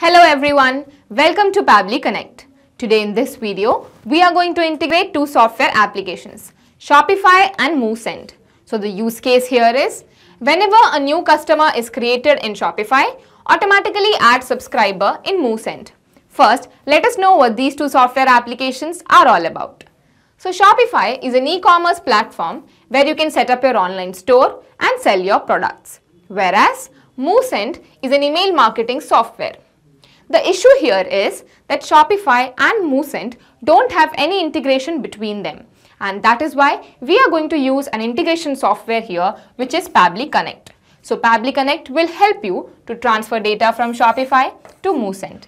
Hello everyone, welcome to Pabbly Connect. Today in this video, we are going to integrate two software applications, Shopify and MoveSend. So the use case here is, whenever a new customer is created in Shopify, automatically add subscriber in MoveSend. First, let us know what these two software applications are all about. So Shopify is an e-commerce platform where you can set up your online store and sell your products, whereas MoveSend is an email marketing software. The issue here is that Shopify and MoveSend don't have any integration between them, and that is why we are going to use an integration software here, which is Pabbly Connect. So Pabbly Connect will help you to transfer data from Shopify to MoveSend.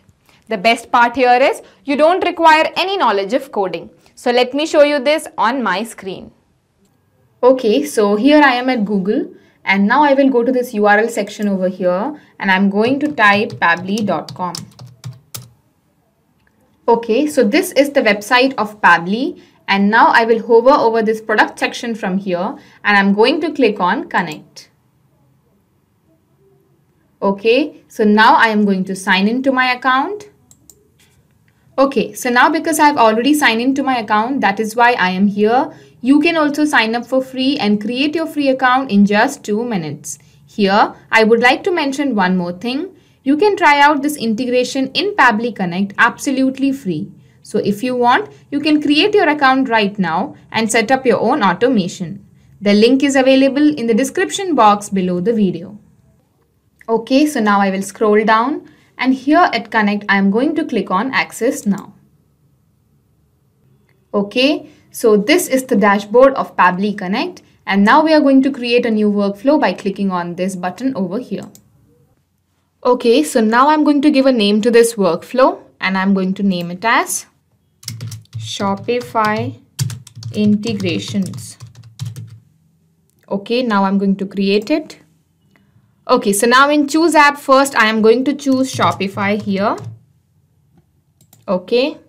The best part here is you don't require any knowledge of coding. So let me show you this on my screen. Okay, so here I am at Google. And now I will go to this URL section over here and I'm going to type pabbly.com. Okay, so this is the website of Pabbly, and now I will hover over this product section from here and I'm going to click on connect. Okay, so now I am going to sign into my account. Okay, so now because I have already signed into my account, that is why I am here. You can also sign up for free and create your free account in just 2 minutes. Here, I would like to mention one more thing. You can try out this integration in Pabbly Connect absolutely free. So if you want, you can create your account right now and set up your own automation. The link is available in the description box below the video. Okay, so now I will scroll down. And here at Connect, I am going to click on Access Now. Okay, so this is the dashboard of Pabbly Connect. And now we are going to create a new workflow by clicking on this button over here. Okay, so now I'm going to give a name to this workflow and I'm going to name it as Shopify Integrations. Okay, now I'm going to create it. Okay, so now in Choose App, first I am going to choose Shopify here. Okay.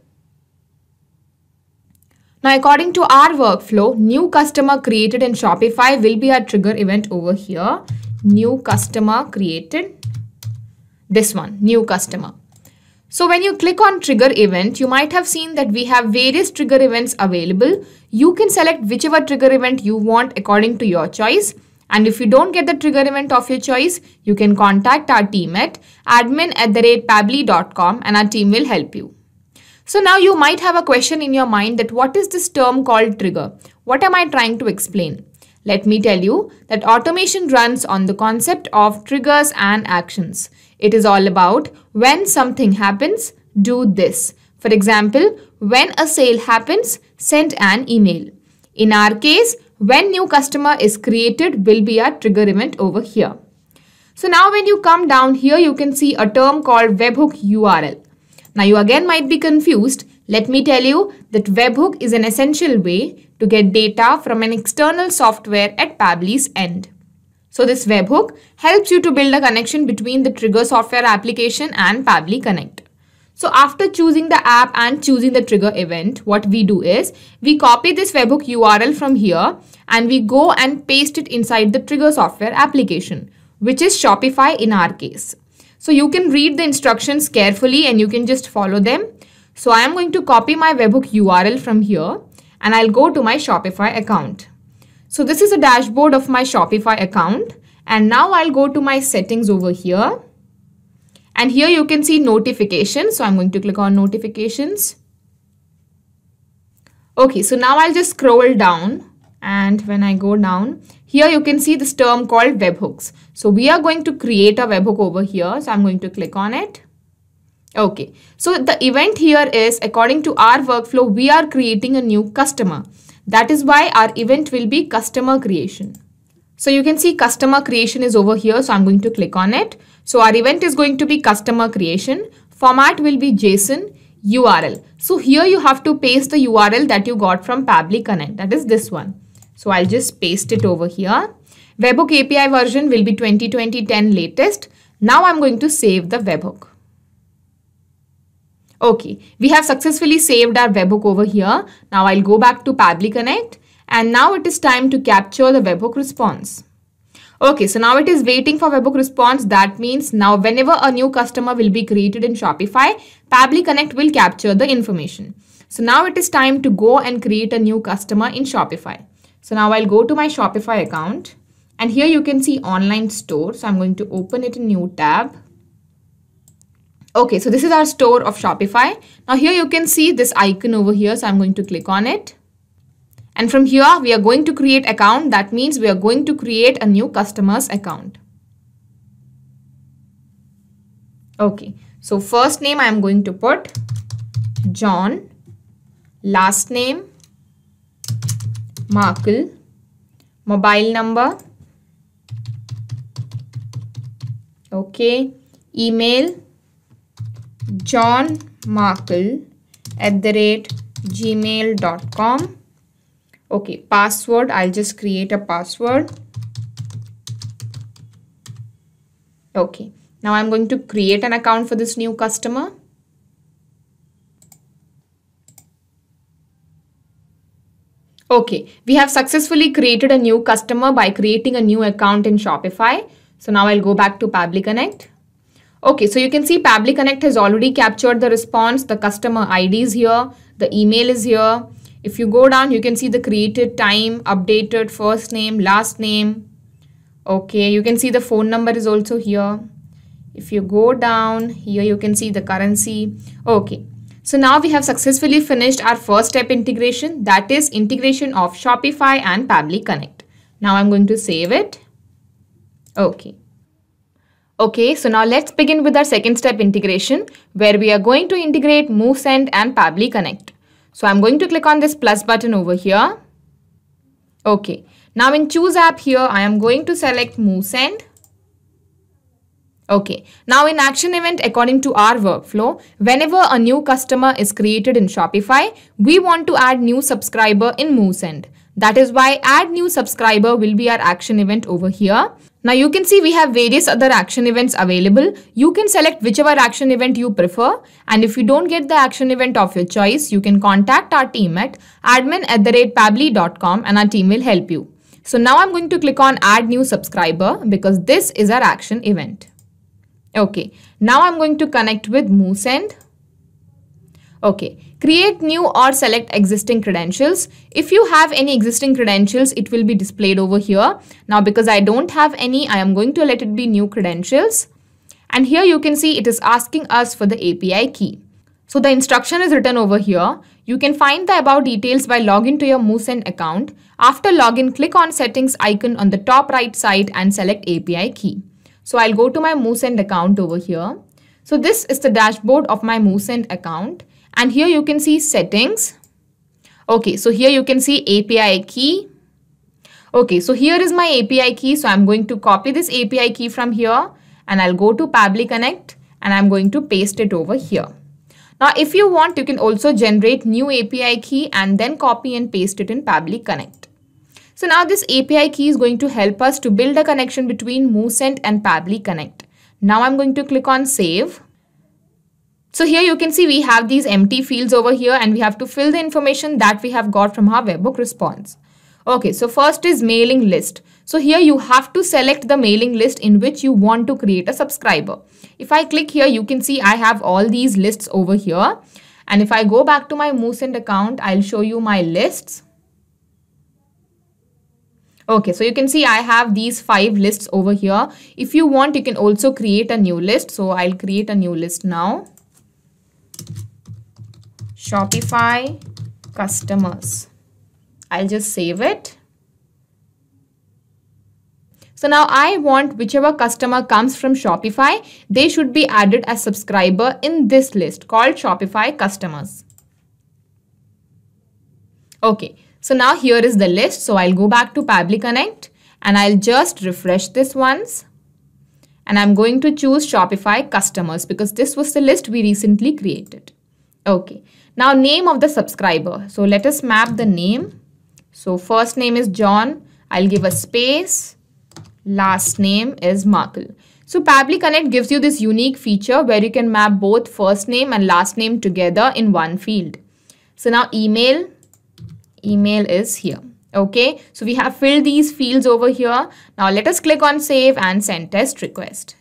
Now according to our workflow, new customer created in Shopify will be our trigger event over here. New customer created. This one, new customer. So when you click on trigger event, you might have seen that we have various trigger events available. You can select whichever trigger event you want according to your choice. And if you don't get the trigger event of your choice, you can contact our team at admin@pabbly.com and our team will help you. So now you might have a question in your mind that what is this term called trigger? What am I trying to explain? Let me tell you that automation runs on the concept of triggers and actions. It is all about when something happens, do this. For example, when a sale happens, send an email. In our case, when new customer is created will be our trigger event over here. So now when you come down here, you can see a term called webhook URL. Now you again might be confused. Let me tell you that webhook is an essential way to get data from an external software at Pabbly's end. So this webhook helps you to build a connection between the trigger software application and Pabbly Connect. So after choosing the app and choosing the trigger event, what we do is we copy this webhook URL from here and we go and paste it inside the trigger software application, which is Shopify in our case. So you can read the instructions carefully and you can just follow them. So I am going to copy my webhook URL from here and I'll go to my Shopify account. So this is a dashboard of my Shopify account, and now I'll go to my settings over here. And here you can see notifications. So I'm going to click on notifications. Okay, so now I'll just scroll down. And when I go down, here you can see this term called webhooks. So we are going to create a webhook over here. So I'm going to click on it. Okay, so the event here is, according to our workflow, we are creating a new customer. That is why our event will be customer creation. So you can see customer creation is over here. So I'm going to click on it. So our event is going to be customer creation. Format will be JSON URL. So here you have to paste the URL that you got from Pabbly Connect. That is this one. So I'll just paste it over here. Webhook API version will be 2020-10 latest. Now I'm going to save the webhook. Okay, we have successfully saved our webhook over here. Now I'll go back to Pabbly Connect and now it is time to capture the webhook response. Okay, so now it is waiting for webhook response. That means now whenever a new customer will be created in Shopify, Pabbly Connect will capture the information. So now it is time to go and create a new customer in Shopify. So now I'll go to my Shopify account and here you can see online store. So I'm going to open it in new tab. Okay, so this is our store of Shopify. Now here you can see this icon over here. So I'm going to click on it. And from here, we are going to create account. That means we are going to create a new customer's account. Okay, so first name I am going to put John, last name Markle, mobile number, okay, email johnmarkle@gmail.com. Okay, password, I'll just create a password. Okay, now I'm going to create an account for this new customer. Okay, we have successfully created a new customer by creating a new account in Shopify. So now I'll go back to Pabbly Connect. Okay, so you can see Pabbly Connect has already captured the response. The customer ID is here. The email is here. If you go down, you can see the created time, updated first name, last name. Okay, you can see the phone number is also here. If you go down here, you can see the currency. Okay, so now we have successfully finished our first step integration. That is integration of Shopify and Pabbly Connect. Now I'm going to save it. Okay. Okay, so now let's begin with our second step integration where we are going to integrate MoveSend and Pabbly Connect. So I'm going to click on this plus button over here. Okay, now in choose app here, I am going to select MoveSend. Okay, now in action event, according to our workflow, whenever a new customer is created in Shopify, we want to add new subscriber in MoveSend. That is why add new subscriber will be our action event over here. Now you can see we have various other action events available. You can select whichever action event you prefer. And if you don't get the action event of your choice, you can contact our team at admin@pabbly.com and our team will help you. So now I'm going to click on add new subscriber because this is our action event. Okay, now I'm going to connect with MoveSend. Okay, create new or select existing credentials. If you have any existing credentials, it will be displayed over here. Now because I don't have any, I am going to let it be new credentials. And here you can see it is asking us for the API key. So the instruction is written over here. You can find the about details by logging to your MoveSend account. After login, click on settings icon on the top right side and select API key. So I'll go to my MoveSend account over here. So this is the dashboard of my MoveSend account. And here you can see settings. Okay, so here you can see API key. Okay, so here is my API key. So I'm going to copy this API key from here and I'll go to Pabbly Connect and I'm going to paste it over here. Now, if you want, you can also generate new API key and then copy and paste it in Pabbly Connect. So now this API key is going to help us to build a connection between MoveSend and Pabbly Connect. Now I'm going to click on save. So here you can see we have these empty fields over here and we have to fill the information that we have got from our webhook response. Okay, so first is mailing list. So here you have to select the mailing list in which you want to create a subscriber. If I click here, you can see I have all these lists over here. And if I go back to my MoveSend account, I'll show you my lists. Okay, so you can see I have these 5 lists over here. If you want, you can also create a new list. So I'll create a new list now. Shopify customers. I'll just save it. So now I want whichever customer comes from Shopify, they should be added as subscriber in this list called Shopify customers. Okay, so now here is the list. So I'll go back to Pabbly Connect and I'll just refresh this once. And I'm going to choose Shopify customers because this was the list we recently created. Okay, now name of the subscriber. So let us map the name. So first name is John. I'll give a space. Last name is Markle. So Pabbly Connect gives you this unique feature where you can map both first name and last name together in one field. So now email is here. Okay, so we have filled these fields over here. Now let us click on save and send test request.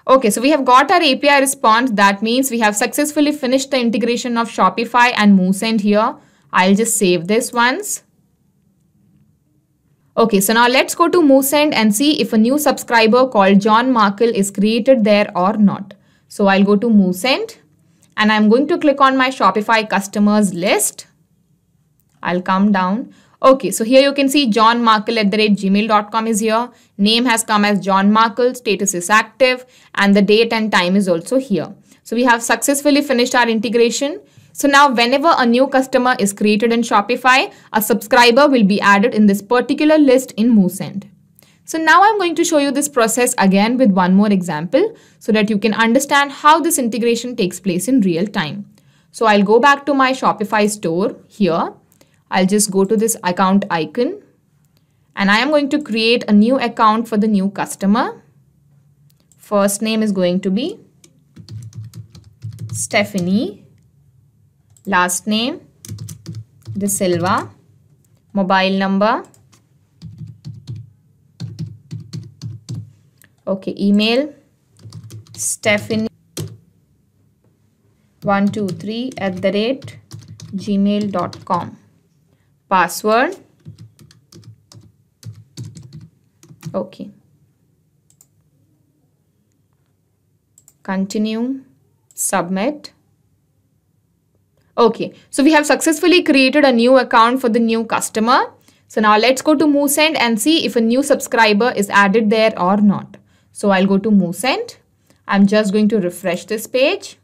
Okay, so we have got our API response. That means we have successfully finished the integration of Shopify and MooSend here. I'll just save this once. Okay, so now let's go to MooSend and see if a new subscriber called John Markle is created there or not. So I'll go to MooSend and I'm going to click on my Shopify customers list. I'll come down. Okay, so here you can see johnmarkle@gmail.com is here. Name has come as John Markle, status is active, and the date and time is also here. So we have successfully finished our integration. So now whenever a new customer is created in Shopify, a subscriber will be added in this particular list in MooSend. So now I'm going to show you this process again with one more example so that you can understand how this integration takes place in real time. So I'll go back to my Shopify store here. I'll just go to this account icon and I am going to create a new account for the new customer. First name is going to be Stephanie. Last name De Silva. Mobile number. Okay, email Stephanie123@gmail.com. Password. Okay. Continue. Submit. Okay, so we have successfully created a new account for the new customer. So now let's go to MooSend and see if a new subscriber is added there or not. So I'll go to MooSend. I'm just going to refresh this page.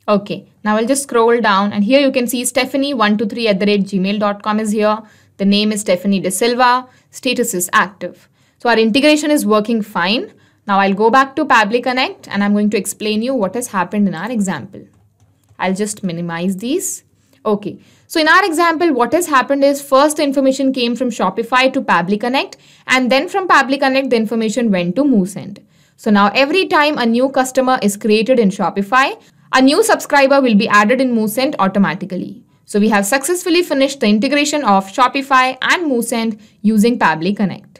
Okay, now I'll just scroll down and here you can see Stephanie123@gmail.com is here. The name is Stephanie De Silva. Status is active. So our integration is working fine. Now I'll go back to Pabbly Connect and I'm going to explain you what has happened in our example. I'll just minimize these. Okay, so in our example, what has happened is first the information came from Shopify to Pabbly Connect and then from Pabbly Connect, the information went to MooSend. So now every time a new customer is created in Shopify, a new subscriber will be added in MooSend automatically. So we have successfully finished the integration of Shopify and MooSend using Pabbly Connect.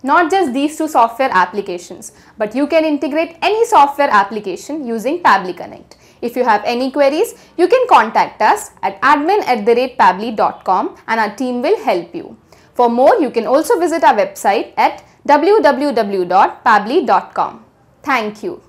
Not just these two software applications, but you can integrate any software application using Pabbly Connect. If you have any queries, you can contact us at admin@pabbly.com and our team will help you. For more, you can also visit our website at www.pabbly.com. Thank you.